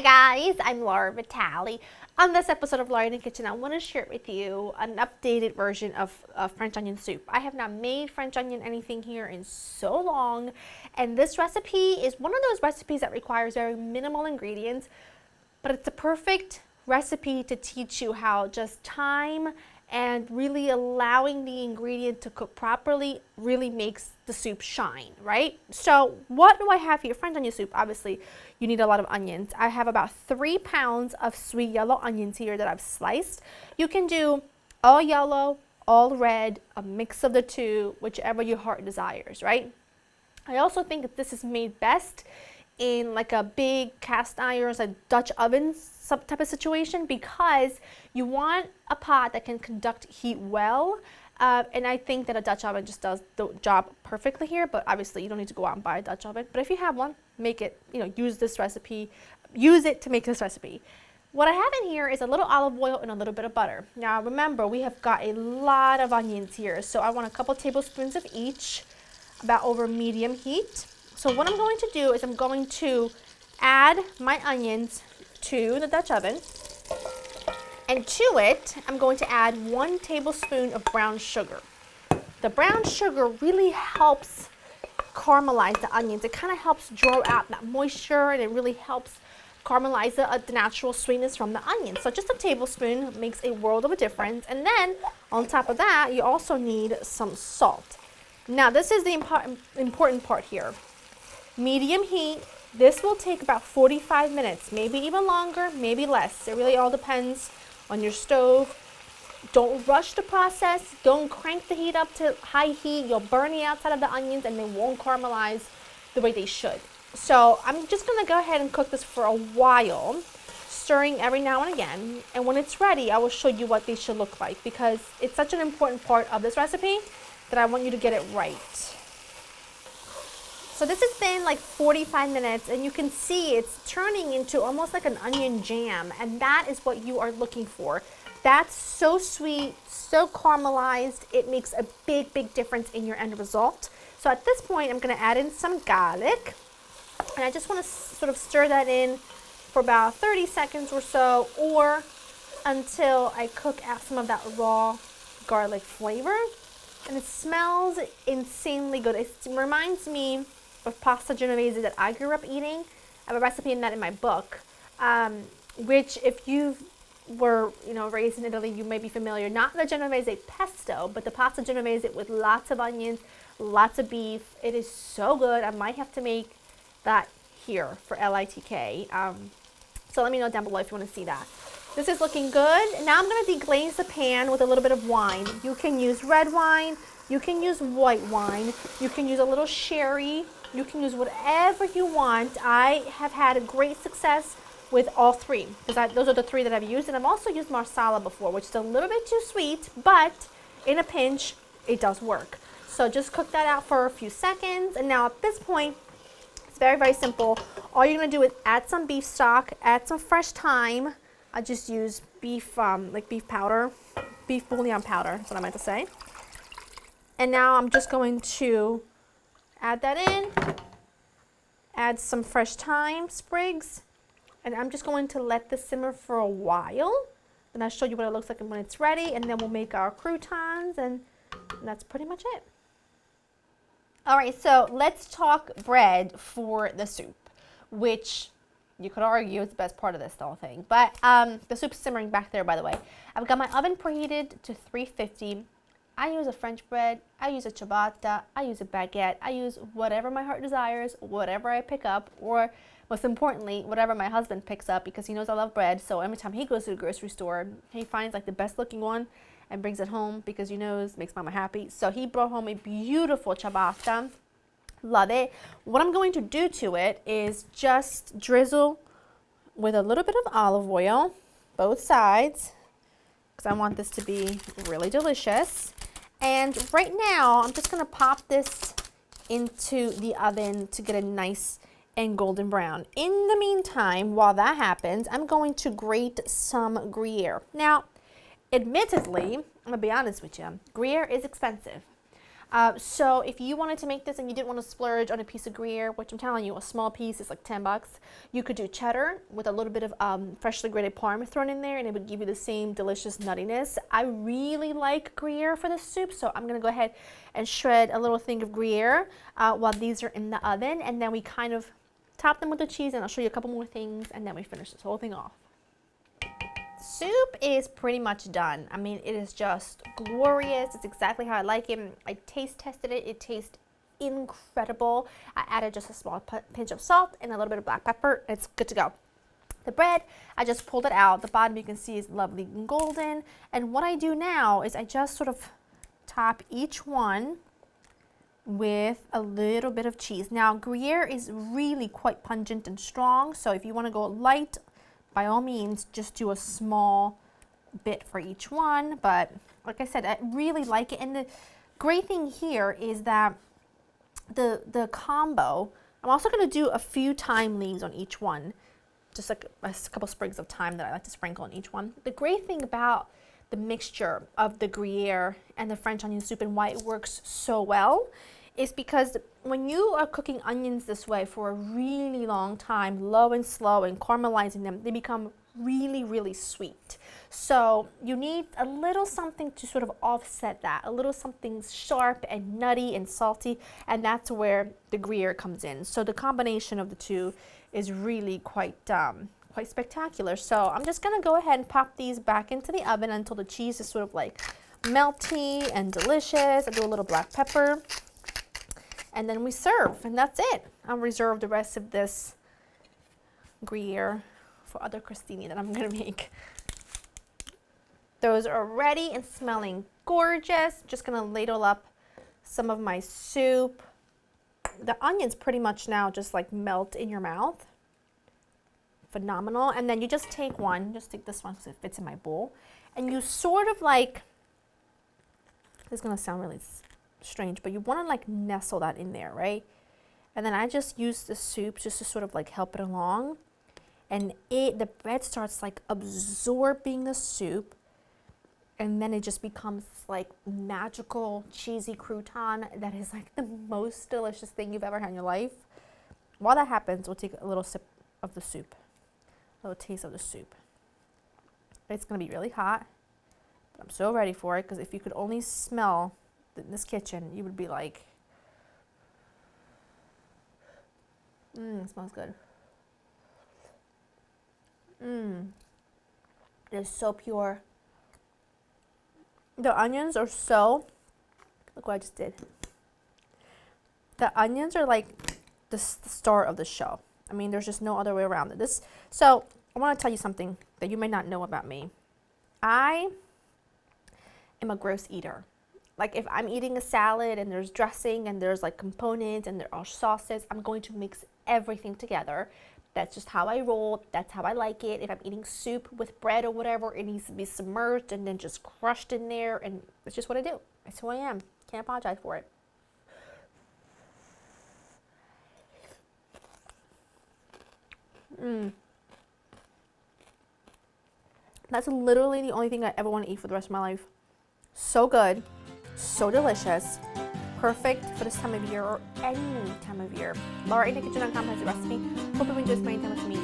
Hi guys, I'm Laura Vitale. On this episode of Laura in the Kitchen, I want to share with you an updated version of French onion soup. I have not made French onion anything here in so long, and this recipe is one of those recipes that requires very minimal ingredients, but it's a perfect recipe to teach you how just time and really allowing the ingredient to cook properly really makes the soup shine, right? So what do I have here? French onion soup, obviously you need a lot of onions. I have about 3 pounds of sweet yellow onions here that I've sliced. You can do all yellow, all red, a mix of the two, whichever your heart desires, right? I also think that this is made best in like a big cast iron, like Dutch oven some type of situation, because you want a pot that can conduct heat well. And I think that a Dutch oven just does the job perfectly here, but obviously you don't need to go out and buy a Dutch oven. But if you have one, make it, use this recipe, use it to make this recipe. What I have in here is a little olive oil and a little bit of butter. Now remember, we have got a lot of onions here, so I want a couple tablespoons of each, about over medium heat. So what I'm going to do is I'm going to add my onions to the Dutch oven, and to it I'm going to add 1 tablespoon of brown sugar. The brown sugar really helps caramelize the onions. It kind of helps draw out that moisture, and it really helps caramelize the natural sweetness from the onions. So just a tablespoon makes a world of a difference. And then on top of that, you also need some salt. Now this is the important part here. Medium heat. This will take about 45 minutes, maybe even longer, maybe less. It really all depends on your stove. Don't rush the process. Don't crank the heat up to high heat. You'll burn the outside of the onions and they won't caramelize the way they should. So I'm just going to go ahead and cook this for a while, stirring every now and again. And when it's ready, I will show you what they should look like, because it's such an important part of this recipe that I want you to get it right. So this has been like 45 minutes, and you can see it's turning into almost like an onion jam, and that is what you are looking for. That's so sweet, so caramelized, it makes a big, big difference in your end result. So at this point, I'm going to add in some garlic, and I just want to sort of stir that in for about 30 seconds or so, or until I cook out some of that raw garlic flavor. And it smells insanely good. It reminds me of pasta genovese that I grew up eating. I have a recipe in that in my book, which if you were raised in Italy, you may be familiar. Not the genovese pesto, but the pasta genovese with lots of onions, lots of beef. It is so good. I might have to make that here for LITK. So let me know down below if you want to see that. This is looking good. Now I'm going to deglaze the pan with a little bit of wine. You can use red wine, you can use white wine, you can use a little sherry, you can use whatever you want. I have had a great success with all three, because those are the 3 that I've used. And I've also used Marsala before, which is a little bit too sweet, but in a pinch, it does work. So just cook that out for a few seconds. And now at this point, it's very, very simple. All you're going to do is add some beef stock, add some fresh thyme. I just use beef, like beef powder, beef bouillon powder, that's what I meant to say. And now I'm just going to add that in, add some fresh thyme sprigs, and I'm just going to let this simmer for a while. Then I'll show you what it looks like when it's ready, and then we'll make our croutons, and that's pretty much it. All right, so let's talk bread for the soup, which you could argue it's the best part of this whole thing. But the soup's simmering back there, by the way. I've got my oven preheated to 350. I use a French bread, I use a ciabatta, I use a baguette, I use whatever my heart desires, whatever I pick up, or most importantly, whatever my husband picks up, because he knows I love bread. So every time he goes to the grocery store, he finds like the best looking one and brings it home, because he knows it makes mama happy. So he brought home a beautiful ciabatta. Love it. What I'm going to do to it is just drizzle with a little bit of olive oil, both sides, because I want this to be really delicious. And right now, I'm just going to pop this into the oven to get a nice and golden brown. In the meantime, while that happens, I'm going to grate some Gruyere. Now, admittedly, I'm going to be honest with you, Gruyere is expensive. So if you wanted to make this and you didn't want to splurge on a piece of Gruyere, which I'm telling you, a small piece is like $10, you could do cheddar with a little bit of freshly grated Parm thrown in there, and it would give you the same delicious nuttiness. I really like Gruyere for this soup, so I'm gonna go ahead and shred a little thing of Gruyere while these are in the oven, and then we kind of top them with the cheese, and I'll show you a couple more things, and then we finish this whole thing off. Soup is pretty much done. I mean, it is just glorious. It's exactly how I like it. I taste tested it. It tastes incredible. I added just a small pinch of salt and a little bit of black pepper. It's good to go. The bread, I just pulled it out. The bottom you can see is lovely and golden. And what I do now is I just sort of top each one with a little bit of cheese. Now, Gruyere is really quite pungent and strong, so if you want to go light, by all means, just do a small bit for each one. But like I said, I really like it. And the great thing here is that the combo, I'm also going to do a few thyme leaves on each one, just like a couple sprigs of thyme that I like to sprinkle on each one. The great thing about the mixture of the Gruyere and the French onion soup and why it works so well is because when you are cooking onions this way for a really long time, low and slow and caramelizing them, they become really, really sweet. So you need a little something to sort of offset that, a little something sharp and nutty and salty, and that's where the Gruyere comes in. So the combination of the two is really quite spectacular. So I'm just gonna go ahead and pop these back into the oven until the cheese is sort of like melty and delicious. I do a little black pepper. And then we serve, and that's it. I'll reserve the rest of this Gruyere for other crostini that I'm gonna make. Those are ready and smelling gorgeous. Just gonna ladle up some of my soup. The onions pretty much now just like melt in your mouth. Phenomenal. And then you just take one, just take this one because it fits in my bowl, and you sort of like, this is gonna sound really strange, but you want to like nestle that in there, right? And then I just use the soup just to sort of like help it along, and the bread starts like absorbing the soup, and then it just becomes like magical cheesy crouton that is like the most delicious thing you've ever had in your life. While that happens, we'll take a little sip of the soup, a little taste of the soup. It's gonna be really hot, but I'm so ready for it, because if you could only smell in this kitchen, you would be like, it smells good. It is so pure. The onions are so, look what I just did. The onions are like the star of the show. I mean, there's just no other way around it. So I want to tell you something that you may not know about me. I am a gross eater. Like if I'm eating a salad and there's dressing and there's like components and there are sauces, I'm going to mix everything together. That's just how I roll. That's how I like it. If I'm eating soup with bread or whatever, it needs to be submerged and then just crushed in there, and it's just what I do. It's who I am. Can't apologize for it. That's literally the only thing I ever want to eat for the rest of my life. So good. So delicious, perfect for this time of year or any time of year. LauraInTheKitchen.com has the recipe. Hope you enjoy spending time with me.